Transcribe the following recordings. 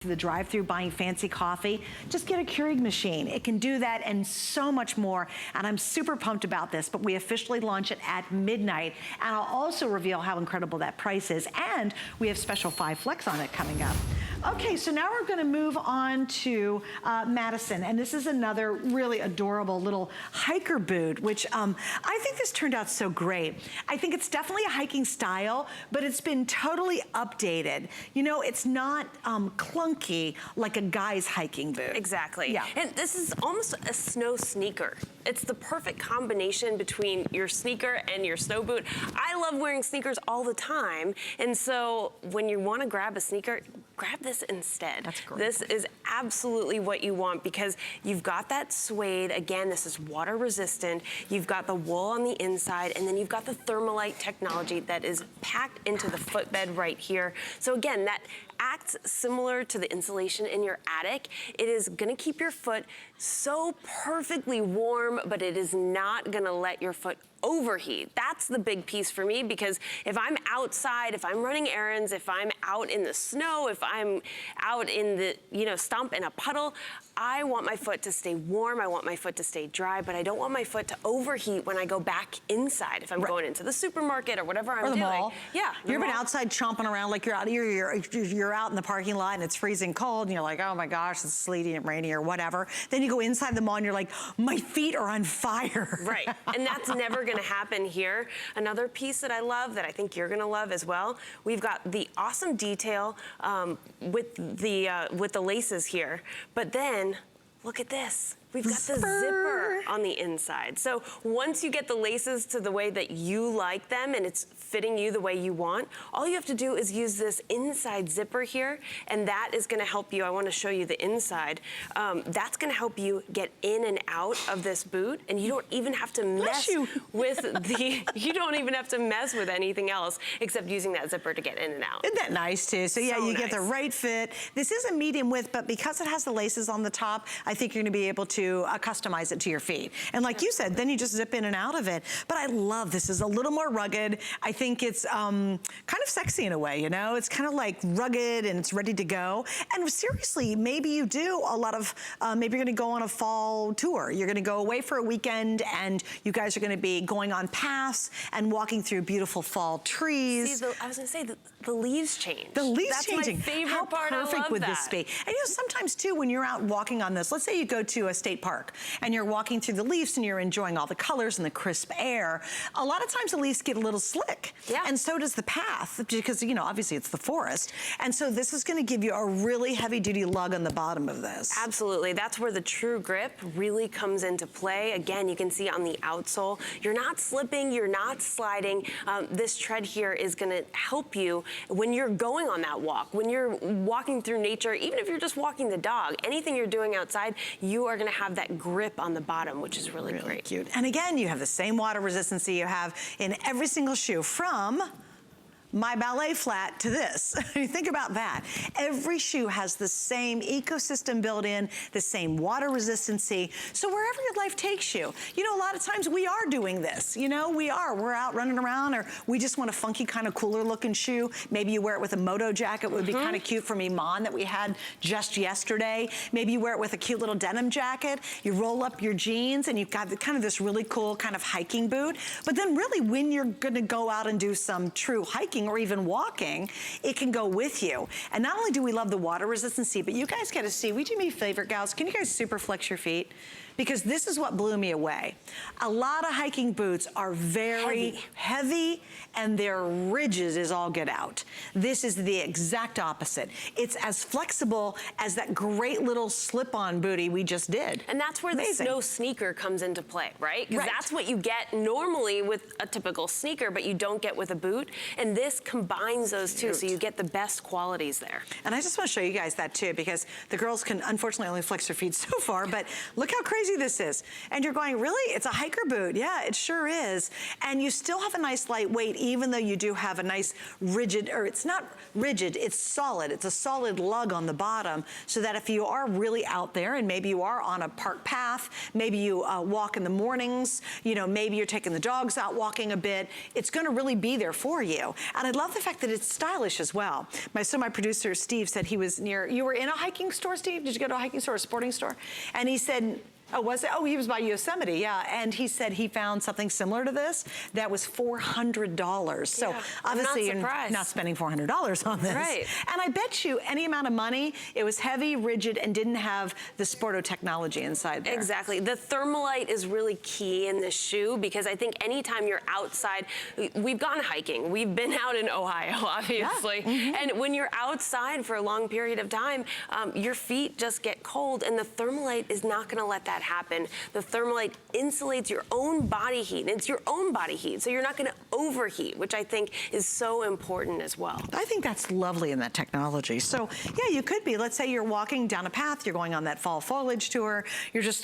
to the drive-thru buying fancy coffee, just get a Keurig machine. It can do that and so much more, and I'm super pumped about this, but we officially launch it at midnight, and I'll also reveal how incredible that price is, and we have special 5 Flex on it coming up. Okay, so now we're gonna move on to Madison, and this is another really adorable little hiker boot, which I think this turned out so great. I think it's definitely a hiking style, but it's been totally updated. You know, it's not clunky like a guy's hiking boot. Exactly. Yeah. And this is almost a snow sneaker. It's the perfect combination between your sneaker and your snow boot. I love wearing sneakers all the time, and so when you want to grab a sneaker, grab this instead. That's great. This is absolutely what you want because you've got that suede. Again, this is water resistant. You've got the wool on the inside, and then you've got the Thermalite technology that is packed into the footbed right here. So again, that acts similar to the insulation in your attic. It is gonna keep your foot so perfectly warm, but it is not gonna let your foot overheat. That's the big piece for me, because if I'm outside, if I'm running errands, if I'm out in the snow, if I'm out in the, you know, stump in a puddle, I want my foot to stay warm, I want my foot to stay dry, but I don't want my foot to overheat when I go back inside, if I'm going into the supermarket or whatever I'm doing. Mall. Yeah. You've been outside chomping around like you're out in the parking lot and it's freezing cold and you're like, oh my gosh, it's sleety and rainy or whatever. Then you go inside the mall and you're like, my feet are on fire. Right, and that's never gonna happen here. Another piece that I love, that I think you're gonna love as well, we've got the awesome detail with the laces here, but then look at this. We've got the zipper on the inside. So once you get the laces to the way that you like them and it's fitting you the way you want, all you have to do is use this inside zipper here, and that is gonna help you. I wanna show you the inside. That's gonna help you get in and out of this boot, and you don't even have to mess with you don't even have to mess with anything else except using that zipper to get in and out. Isn't that nice too? So yeah, you get the right fit. This is a medium width, but because it has the laces on the top, I think you're gonna be able to customize it to your feet. And like you said, then you just zip in and out of it. But I love this. Is a little more rugged. I think it's kind of sexy in a way, you know? It's kind of like rugged and it's ready to go. And seriously, maybe you do a lot of, maybe you're gonna go on a fall tour. You're gonna go away for a weekend and you guys are gonna be going on paths and walking through beautiful fall trees. See, I was gonna say, the leaves change. The leaves That's changing. My favorite How part. perfect I love would that. this be? And you know, sometimes too, when you're out walking on this, let's say you go to a state park and you're walking through the leaves and you're enjoying all the colors and the crisp air, a lot of times the leaves get a little slick. Yeah. And so does the path, because, you know, obviously it's the forest. And so this is gonna give you a really heavy duty lug on the bottom of this. Absolutely, that's where the true grip really comes into play. Again, you can see on the outsole, you're not slipping, you're not sliding. This tread here is gonna help you when you're going on that walk, when you're walking through nature, even if you're just walking the dog, anything you're doing outside, you are gonna have that grip on the bottom, which is really great. Cute. And again, you have the same water resistancy you have in every single shoe, from my ballet flat to this. Think about that. Every shoe has the same ecosystem built in, the same water resistancy. So wherever your life takes you, you know, a lot of times we are doing this. You know, we're out running around, or we just want a funky kind of cooler looking shoe. Maybe you wear it with a moto jacket. It would be kind of cute from Iman that we had just yesterday. Maybe you wear it with a cute little denim jacket. You roll up your jeans and you've got kind of this really cool kind of hiking boot. But then really when you're gonna go out and do some true hiking or even walking, it can go with you. And not only do we love the water resistancy, but you guys gotta see, we do me a favor, gals, can you guys super flex your feet? Because this is what blew me away. A lot of hiking boots are very heavy and their ridges is all get out. This is the exact opposite. It's as flexible as that great little slip-on booty we just did. And that's where the snow sneaker comes into play, right? Because that's what you get normally with a typical sneaker, but you don't get with a boot. And this combines those two, so you get the best qualities there. And I just want to show you guys that too, because the girls can unfortunately only flex their feet so far, but look how crazy this is. And you're going, really? It's a hiker boot. Yeah, it sure is. And you still have a nice lightweight, even though you do have a nice rigid, or it's not rigid, it's solid. It's a solid lug on the bottom, so that if you are really out there and maybe you are on a park path, maybe you walk in the mornings, you know, maybe you're taking the dogs out walking a bit, it's gonna really be there for you. And I love the fact that it's stylish as well. My producer, Steve, said he was near, you were in a hiking store, Steve? Did you go to a hiking store, a sporting store? And he said, oh, was it? Oh, he was by Yosemite, yeah. And he said he found something similar to this that was $400. So obviously you're not spending $400 on this. Right. And I bet you any amount of money, it was heavy, rigid, and didn't have the Sporto technology inside there. Exactly. The Thermalite is really key in this shoe because I think anytime you're outside, we've gone hiking. We've been out in Ohio, obviously. Yeah. And when you're outside for a long period of time, your feet just get cold, and the Thermalite is not going to let that happen. The Thermalite insulates your own body heat, and it's your own body heat, so you're not going to overheat, which I think is so important as well. I think that's lovely in that technology. So yeah, you could be, let's say you're walking down a path, you're going on that fall foliage tour,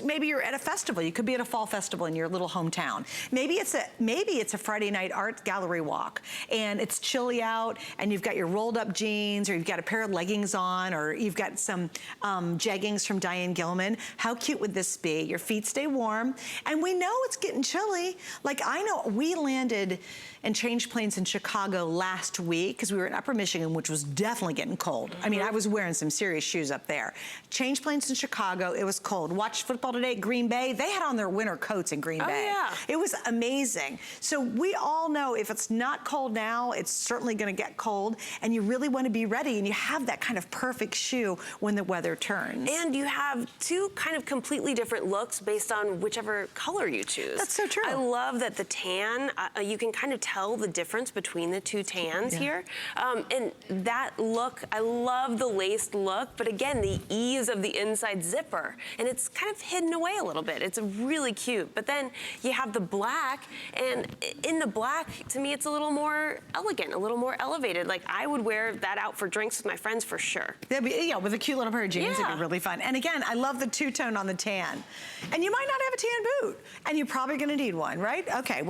maybe you're at a festival, you could be at a fall festival in your little hometown. Maybe it's a Friday night art gallery walk, and it's chilly out, and you've got your rolled up jeans, or you've got a pair of leggings on, or you've got some jeggings from Diane Gilman. How cute would this be? Your feet stay warm, and we know it's getting chilly. Like, I know we landed and changed planes in Chicago last week because we were in Upper Michigan, which was definitely getting cold. I mean, I was wearing some serious shoes up there. Changed planes in Chicago, it was cold. Watched football today at Green Bay. They had on their winter coats in Green Bay. Yeah. It was amazing. So we all know if it's not cold now, it's certainly gonna get cold, and you really wanna be ready, and you have that kind of perfect shoe when the weather turns. And you have two kind of completely different looks based on whichever color you choose. That's so true. I love that the tan, you can kind of tell the difference between the two tans here. And that look, I love the laced look, but again, the ease of the inside zipper, and it's kind of hidden away a little bit. It's really cute. But then you have the black, and in the black, to me, it's a little more elegant, a little more elevated. Like, I would wear that out for drinks with my friends for sure. Yeah, with a cute little pair of jeans, it'd be really fun. And again, I love the two-tone on the tan. And you might not have a tan boot, and you're probably gonna need one, right? Okay.